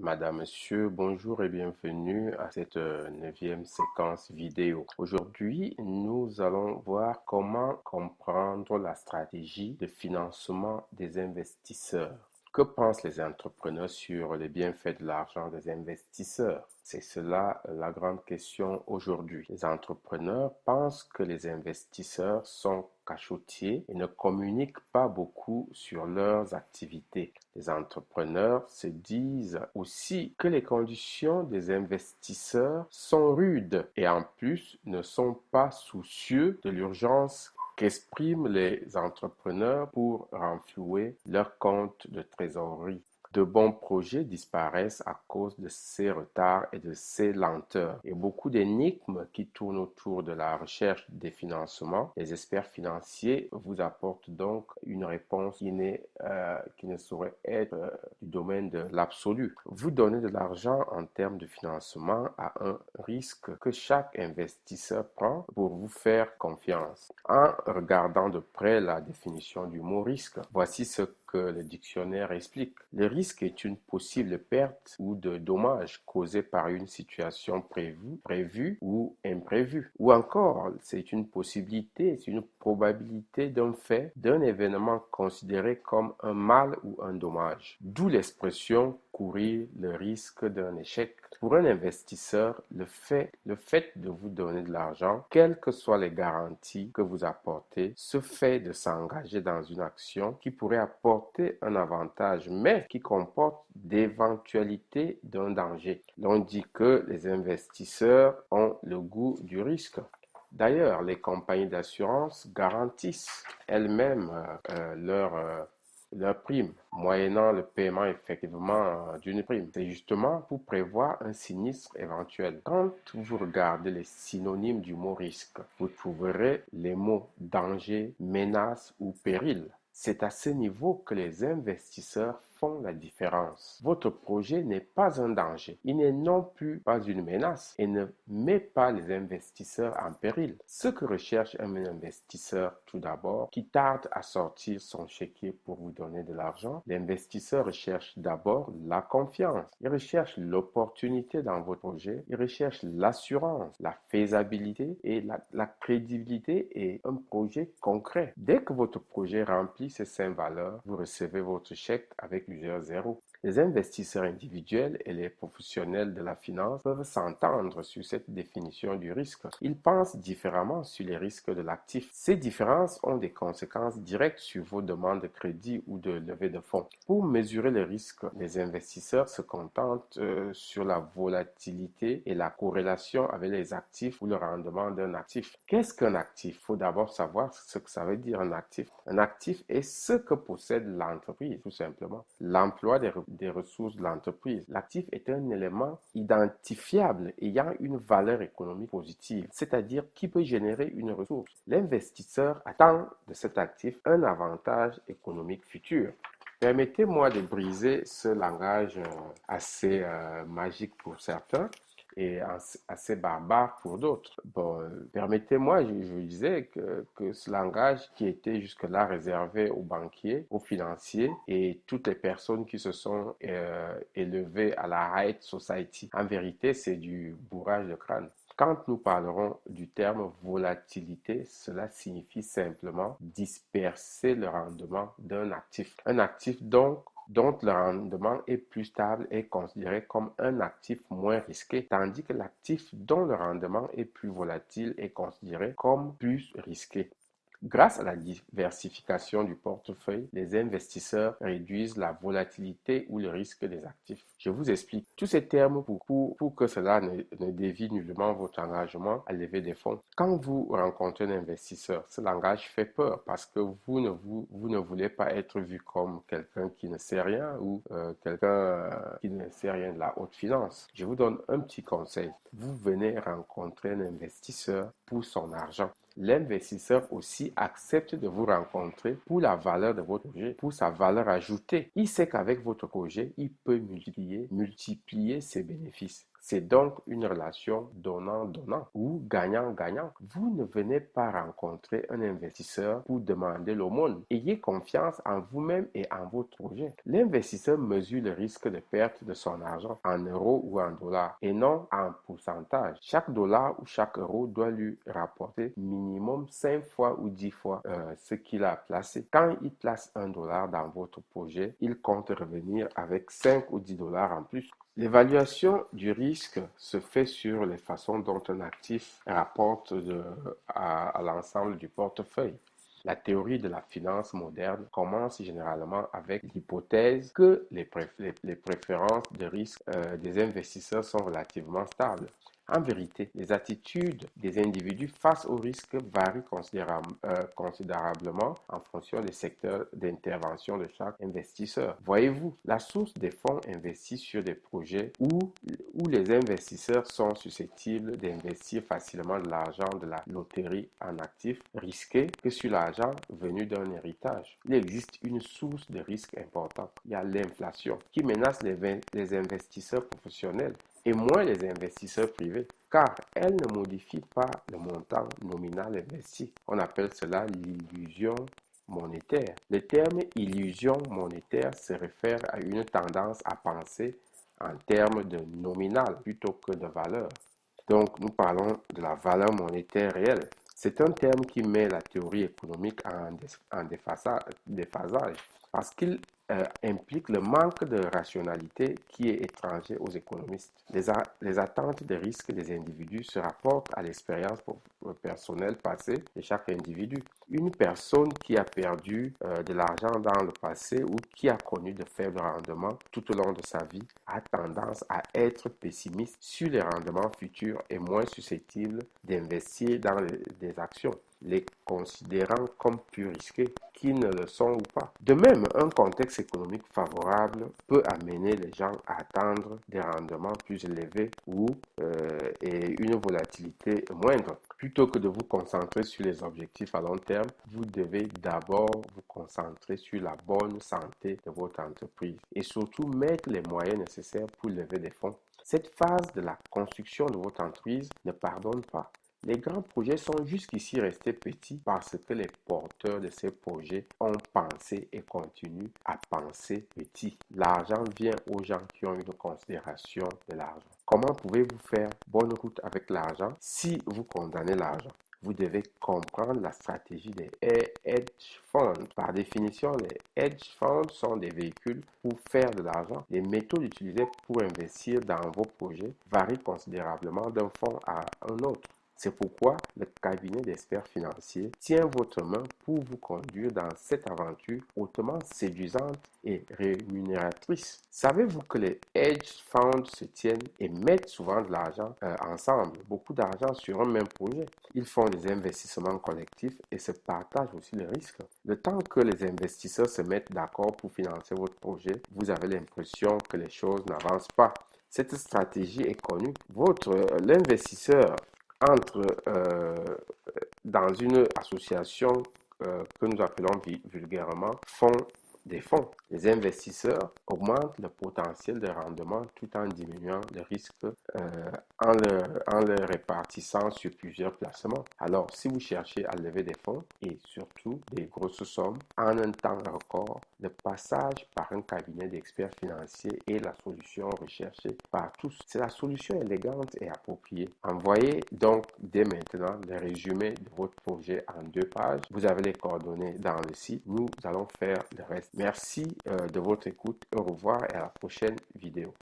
Madame, Monsieur, bonjour et bienvenue à cette neuvième séquence vidéo. Aujourd'hui, nous allons voir comment comprendre la stratégie de financement des investisseurs. Que pensent les entrepreneurs sur les bienfaits de l'argent des investisseurs? C'est cela la grande question aujourd'hui. Les entrepreneurs pensent que les investisseurs sont cachotiers et ne communiquent pas beaucoup sur leurs activités. Les entrepreneurs se disent aussi que les conditions des investisseurs sont rudes et en plus ne sont pas soucieux de l'urgence qu'expriment les entrepreneurs pour renflouer leur compte de trésorerie. De bons projets disparaissent à cause de ces retards et de ces lenteurs. Et beaucoup d'énigmes qui tournent autour de la recherche des financements. Les experts financiers vous apportent donc une réponse qui ne saurait être du domaine de l'absolu. Vous donnez de l'argent en termes de financement à un risque que chaque investisseur prend pour vous faire confiance. En regardant de près la définition du mot risque, voici ce que le dictionnaire explique. Le risque est une possible perte ou de dommage causé par une situation prévue ou imprévue. Ou encore, c'est une possibilité, c'est une probabilité d'un fait, d'un événement considéré comme un mal ou un dommage. D'où l'expression courir le risque d'un échec. Pour un investisseur, le fait de vous donner de l'argent, quelles que soient les garanties que vous apportez, ce fait de s'engager dans une action qui pourrait apporter un avantage, mais qui comporte d'éventualités d'un danger. L'on dit que les investisseurs ont le goût du risque. D'ailleurs, les compagnies d'assurance garantissent elles-mêmes leur prime, moyennant le paiement effectivement d'une prime. C'est justement pour prévoir un sinistre éventuel. Quand vous regardez les synonymes du mot risque, vous trouverez les mots danger, menace ou péril. C'est à ce niveau que les investisseurs font la différence. Votre projet n'est pas un danger. Il n'est non plus pas une menace et ne met pas les investisseurs en péril. Ce que recherche un investisseur tout d'abord, qui tarde à sortir son chéquier pour vous donner de l'argent, l'investisseur recherche d'abord la confiance. Il recherche l'opportunité dans votre projet. Il recherche l'assurance, la faisabilité et la crédibilité et un projet concret. Dès que votre projet remplit ces 5 valeurs, vous recevez votre chèque avec plusieurs zéros. Les investisseurs individuels et les professionnels de la finance peuvent s'entendre sur cette définition du risque. Ils pensent différemment sur les risques de l'actif. Ces différences ont des conséquences directes sur vos demandes de crédit ou de levée de fonds. Pour mesurer les risques, les investisseurs se contentent sur la volatilité et la corrélation avec les actifs ou le rendement d'un actif. Qu'est-ce qu'un actif? Il faut d'abord savoir ce que ça veut dire un actif. Un actif est ce que possède l'entreprise, tout simplement. L'emploi des ressources de l'entreprise. L'actif est un élément identifiable ayant une valeur économique positive, c'est-à-dire qui peut générer une ressource. L'investisseur attend de cet actif un avantage économique futur. Permettez-moi de briser ce langage assez magique pour certains et assez barbare pour d'autres. Bon, permettez-moi, je disais que ce langage qui était jusque-là réservé aux banquiers, aux financiers et toutes les personnes qui se sont élevées à la high society. En vérité, c'est du bourrage de crâne. Quand nous parlerons du terme volatilité, cela signifie simplement disperser le rendement d'un actif. Un actif dont le rendement est plus stable est considéré comme un actif moins risqué, tandis que l'actif dont le rendement est plus volatile est considéré comme plus risqué. Grâce à la diversification du portefeuille, les investisseurs réduisent la volatilité ou le risque des actifs. Je vous explique tous ces termes pour que cela ne dévie nullement votre engagement à lever des fonds. Quand vous rencontrez un investisseur, ce langage fait peur parce que vous ne voulez pas être vu comme quelqu'un qui ne sait rien ou quelqu'un qui ne sait rien de la haute finance. Je vous donne un petit conseil. Vous venez rencontrer un investisseur pour son argent. L'investisseur aussi accepte de vous rencontrer pour la valeur de votre projet, pour sa valeur ajoutée. Il sait qu'avec votre projet, il peut multiplier ses bénéfices. C'est donc une relation donnant-donnant ou gagnant-gagnant. Vous ne venez pas rencontrer un investisseur pour demander l'aumône. Ayez confiance en vous-même et en votre projet. L'investisseur mesure le risque de perte de son argent en euros ou en dollars et non en pourcentage. Chaque dollar ou chaque euro doit lui rapporter minimum 5 fois ou 10 fois ce qu'il a placé. Quand il place $1 dans votre projet, il compte revenir avec 5 ou 10 dollars en plus. L'évaluation du risque se fait sur les façons dont un actif rapporte à l'ensemble du portefeuille. La théorie de la finance moderne commence généralement avec l'hypothèse que les préférences de risque des investisseurs sont relativement stables. En vérité, les attitudes des individus face au risque varient considérablement en fonction des secteurs d'intervention de chaque investisseur. Voyez-vous, la source des fonds investis sur des projets où les investisseurs sont susceptibles d'investir facilement de l'argent de la loterie en actifs risqués que sur l'argent venu d'un héritage. Il existe une source de risque importante. Il y a l'inflation qui menace les investisseurs professionnels et moins les investisseurs privés, car elle ne modifie pas le montant nominal investi. On appelle cela l'illusion monétaire. Le terme illusion monétaire se réfère à une tendance à penser en termes de nominal plutôt que de valeur. Donc, nous parlons de la valeur monétaire réelle. C'est un terme qui met la théorie économique en déphasage parce qu'il implique le manque de rationalité qui est étranger aux économistes. Les attentes de risque des individus se rapportent à l'expérience personnelle passée de chaque individu. Une personne qui a perdu de l'argent dans le passé ou qui a connu de faibles rendements tout au long de sa vie a tendance à être pessimiste sur les rendements futurs et moins susceptible d'investir dans des actions, les considérant comme plus risqués qu'ils ne le sont ou pas. De même, un contexte économique favorable peut amener les gens à attendre des rendements plus élevés et une volatilité moindre. Plutôt que de vous concentrer sur les objectifs à long terme, vous devez d'abord vous concentrer sur la bonne santé de votre entreprise et surtout mettre les moyens nécessaires pour lever des fonds. Cette phase de la construction de votre entreprise ne pardonne pas. Les grands projets sont jusqu'ici restés petits parce que les porteurs de ces projets ont pensé et continuent à penser petit. L'argent vient aux gens qui ont une considération de l'argent. Comment pouvez-vous faire bonne route avec l'argent si vous condamnez l'argent? Vous devez comprendre la stratégie des hedge funds. Par définition, les hedge funds sont des véhicules pour faire de l'argent. Les méthodes utilisées pour investir dans vos projets varient considérablement d'un fonds à un autre. C'est pourquoi le cabinet d'experts financiers tient votre main pour vous conduire dans cette aventure hautement séduisante et rémunératrice. Savez-vous que les hedge funds se tiennent et mettent souvent de l'argent ensemble, beaucoup d'argent sur un même projet? Ils font des investissements collectifs et se partagent aussi le risque. Le temps que les investisseurs se mettent d'accord pour financer votre projet, vous avez l'impression que les choses n'avancent pas. Cette stratégie est connue. L'investisseur entre dans une association que nous appelons vulgairement des fonds. Les investisseurs augmentent le potentiel de rendement tout en diminuant le risque en le répartissant sur plusieurs placements. Alors, si vous cherchez à lever des fonds et surtout des grosses sommes en un temps record, le passage par un cabinet d'experts financiers est la solution recherchée par tous. C'est la solution élégante et appropriée. Envoyez donc dès maintenant le résumé de votre projet en 2 pages. Vous avez les coordonnées dans le site. Nous allons faire le reste. Merci de votre écoute. Au revoir et à la prochaine vidéo.